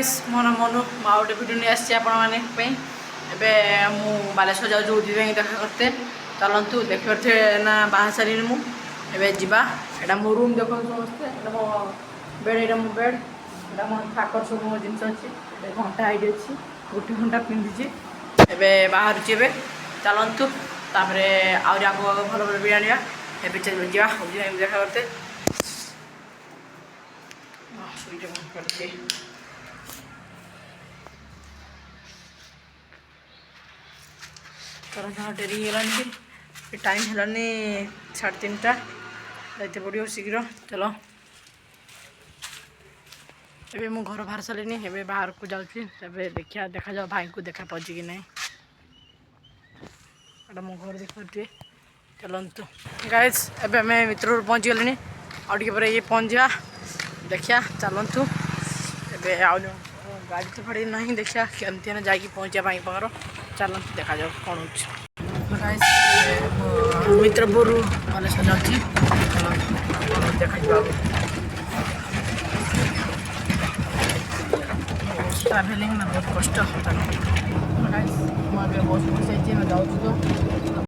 guys मोर Manu माउटे video नहीं आसी आपने मु बालेश्वर जाऊँ उदी देखा करते चलतु देख पारे ना बाहा सारी मुझे जा एटा मो रूम देख समस्ते मो बेड यहाँ मो बेड एटा मो थाकर सब मो जिन अच्छी घंटा आईडी अच्छी गोटे घंटा पिंधि बाहर चलतु आहरी आगे भल भल भी आने जा देखा करते तरह डेरी होगा टाइम है 3:30 जाते पड़ो शीघ्र चलो एबे मु घर बाहर सारे एबे बाहर को जाऊँगी देखा देखा जाओ भाई को देखा पाची कि नहीं एटा मो घर देख पारे चलतु गाइस एबे आम मित्र पहुँची गले आगे पर ये पहुँच जा देखिया चलतु एबे गाड़ी तो फड़ी नहीं देखिया केमती ना जाकि पहुँचा भाई पाखर चलतु देखा जाओ कौन हो मित्र बोरू बालेश्वर जाऊँगी देखा ट्राभेलिंग ना बहुत कष्ट मुझे बस बस जाऊँ तो